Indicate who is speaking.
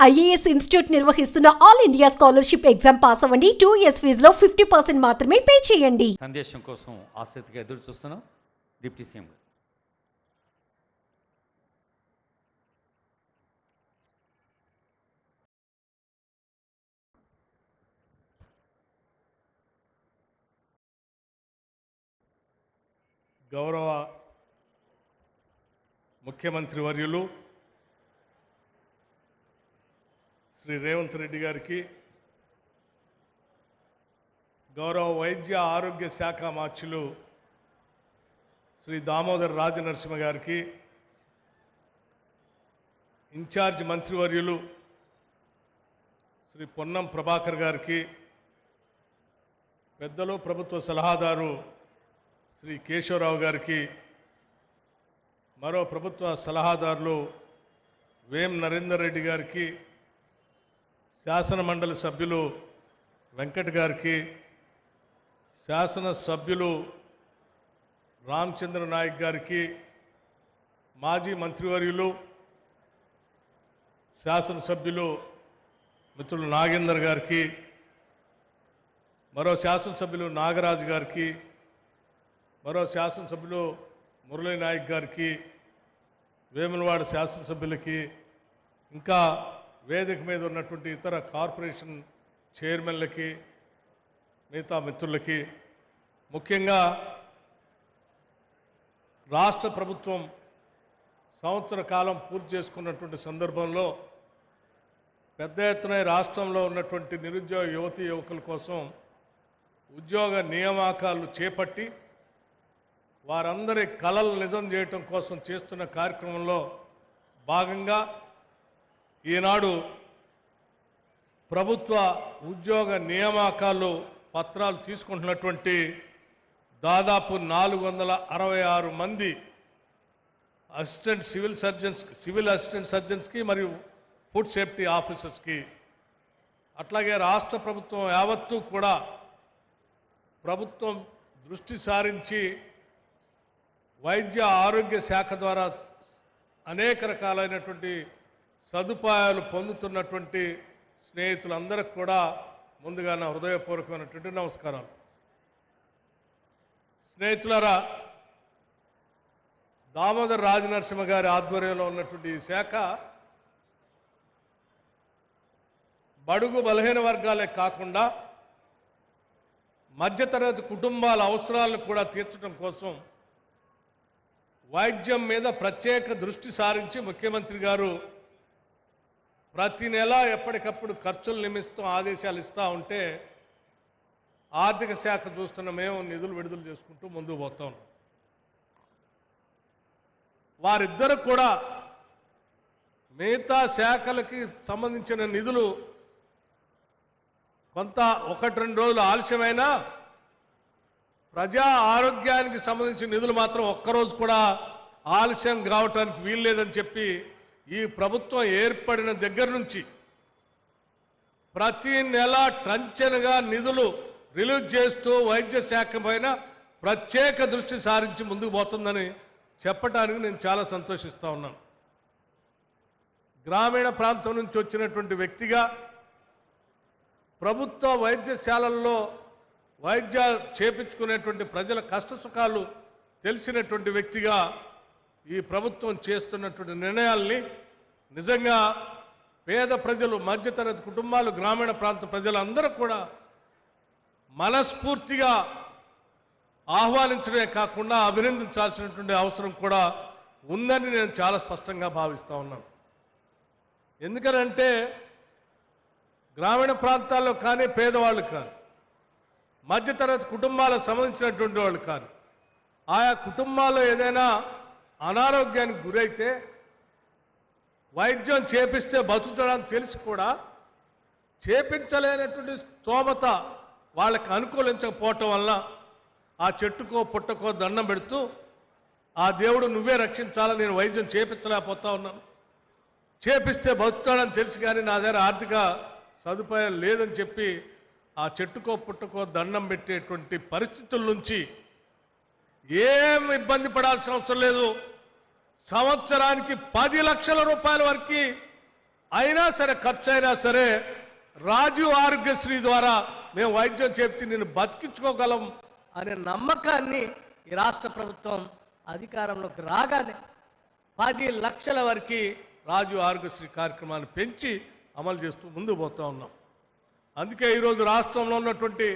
Speaker 1: IAS institute నిర్వహిస్తున్న all India scholarship exam pass అవ్వండి. 2 years ఫీజులో 50% మాత్రమే పే చేయండి.
Speaker 2: సందేశం కోసం ఆసక్తిగా ఎదురు చూస్తున్నాం. డిప్యూటీ సీఎం గారు.
Speaker 3: గౌరవ ముఖ్యమంత్రి వర్యులు శ్రీ రేవంత్ రెడ్డి గారికి, గౌరవ వైద్య ఆరోగ్య శాఖ మార్చులు శ్రీ దామోదర్ రాజనరసింహ గారికి, ఇన్ఛార్జ్ మంత్రివర్యులు శ్రీ పొన్నం ప్రభాకర్ గారికి, పెద్దలు ప్రభుత్వ సలహాదారు శ్రీ కేశవరావు గారికి, మరో ప్రభుత్వ సలహాదారులు వేం నరేందర్ రెడ్డి గారికి, శాసన మండలి సభ్యులు వెంకట్ గారికి, శాసన సభ్యులు రామచంద్ర నాయక్ గారికి, మాజీ మంత్రివర్యులు శాసనసభ్యులు మిత్రులు నాగేందర్ గారికి, మరో శాసనసభ్యులు నాగరాజు గారికి, మరో శాసనసభ్యులు మురళీ నాయక్ గారికి, వేములవాడ శాసనసభ్యులకి, ఇంకా వేదిక మీద ఉన్నటువంటి ఇతర కార్పొరేషన్ చైర్మన్లకి, మిగతా మిత్రులకి, ముఖ్యంగా రాష్ట్ర ప్రభుత్వం సంవత్సర కాలం పూర్తి చేసుకున్నటువంటి సందర్భంలో పెద్ద ఎత్తున రాష్ట్రంలో ఉన్నటువంటి నిరుద్యోగ యువతీ యువకుల కోసం ఉద్యోగ నియామకాలు చేపట్టి వారందరి కలలు నిజం చేయటం కోసం చేస్తున్న కార్యక్రమంలో భాగంగా ఈనాడు ప్రభుత్వ ఉద్యోగ నియామకాలు పత్రాలు తీసుకుంటున్నటువంటి దాదాపు 466 మంది సివిల్ అసిస్టెంట్ సర్జన్స్కి మరియు ఫుడ్ సేఫ్టీ ఆఫీసర్స్కి, అట్లాగే రాష్ట్ర ప్రభుత్వం యావత్తూ కూడా ప్రభుత్వం దృష్టి సారించి వైద్య ఆరోగ్య శాఖ ద్వారా అనేక రకాలైనటువంటి సదుపాయాలు పొందుతున్నటువంటి స్నేహితులందరికీ కూడా ముందుగా నా హృదయపూర్వకమైనటువంటి నమస్కారాలు. స్నేహితులారా, దామోదర్ రాజనరసింహ గారి ఆధ్వర్యంలో ఉన్నటువంటి ఈ శాఖ బడుగు బలహీన వర్గాలే కాకుండా మధ్యతరగతి కుటుంబాల అవసరాలను కూడా తీర్చడం కోసం వైద్యం మీద ప్రత్యేక దృష్టి సారించి ముఖ్యమంత్రి గారు ప్రతి నెల ఎప్పటికప్పుడు ఖర్చులు నిమిస్తూ ఆదేశాలు ఇస్తూ ఉంటే ఆర్థిక శాఖ చూస్తున్న మేము నిధులు విడుదల చేసుకుంటూ ముందుకు పోతాం. వారిద్దరు కూడా మిగతా శాఖలకి సంబంధించిన నిధులు కొంత 1-2 రోజులు ఆలస్యమైనా ప్రజా ఆరోగ్యానికి సంబంధించిన నిధులు మాత్రం ఒక్కరోజు కూడా ఆలస్యం కావటానికి వీల్లేదని చెప్పి ఈ ప్రభుత్వం ఏర్పడిన దగ్గర నుంచి ప్రతి నెల టంచనగా నిధులు రిలీజ్ చేస్తూ వైద్య శాఖ పైన ప్రత్యేక దృష్టి సారించి ముందుకు పోతుందని చెప్పడానికి నేను చాలా సంతోషిస్తూ ఉన్నాను. గ్రామీణ ప్రాంతం నుంచి వచ్చినటువంటి వ్యక్తిగా ప్రభుత్వ వైద్యశాలల్లో వైద్యాలు చేపించుకునేటువంటి ప్రజల కష్టసుఖాలు తెలిసినటువంటి వ్యక్తిగా ఈ ప్రభుత్వం చేస్తున్నటువంటి నిర్ణయాల్ని నిజంగా పేద ప్రజలు, మధ్యతరగతి కుటుంబాలు, గ్రామీణ ప్రాంత ప్రజలందరూ కూడా మనస్ఫూర్తిగా ఆహ్వానించడమే కాకుండా అభినందించాల్సినటువంటి అవసరం కూడా ఉందని నేను చాలా స్పష్టంగా భావిస్తూ ఉన్నాను. ఎందుకనంటే గ్రామీణ ప్రాంతాల్లో కానీ పేదవాళ్ళు కానీ, మధ్యతరగతి కుటుంబాలకు సంబంధించినటువంటి వాళ్ళు కానీ, ఆయా కుటుంబాల్లో ఏదైనా అనారోగ్యానికి గురైతే వైద్యం చేపిస్తే బతుకుతాడని తెలిసి కూడా చేపించలేనటువంటి స్తోమత వాళ్ళకి అనుకూలించకపోవటం వల్ల ఆ చెట్టుకో పుట్టకో దండం పెడుతూ ఆ దేవుడు నువ్వే రక్షించాలని నేను వైద్యం చేపించలేకపోతా ఉన్నాను, చేపిస్తే బతుకుతాడని తెలిసి కానీ నా దగ్గర ఆర్థిక సదుపాయం లేదని చెప్పి ఆ చెట్టుకో పుట్టకో దండం పెట్టేటువంటి పరిస్థితుల నుంచి ఏం ఇబ్బంది పడాల్సిన అవసరం లేదు. సంవత్సరానికి 10 లక్షల రూపాయల వరకు అయినా సరే ఖర్చు అయినా సరే రాజీవ్ ఆరోగ్యశ్రీ ద్వారా మేము వైద్యం చేసి నేను బతికించుకోగలం
Speaker 4: అనే నమ్మకాన్ని ఈ రాష్ట్ర ప్రభుత్వం అధికారంలోకి రాగానే
Speaker 3: 10 లక్షల వరకు రాజీవ్ ఆరోగ్యశ్రీ కార్యక్రమాన్ని పెంచి అమలు చేస్తూ ముందుకు పోతా ఉన్నాం. అందుకే ఈరోజు రాష్ట్రంలో ఉన్నటువంటి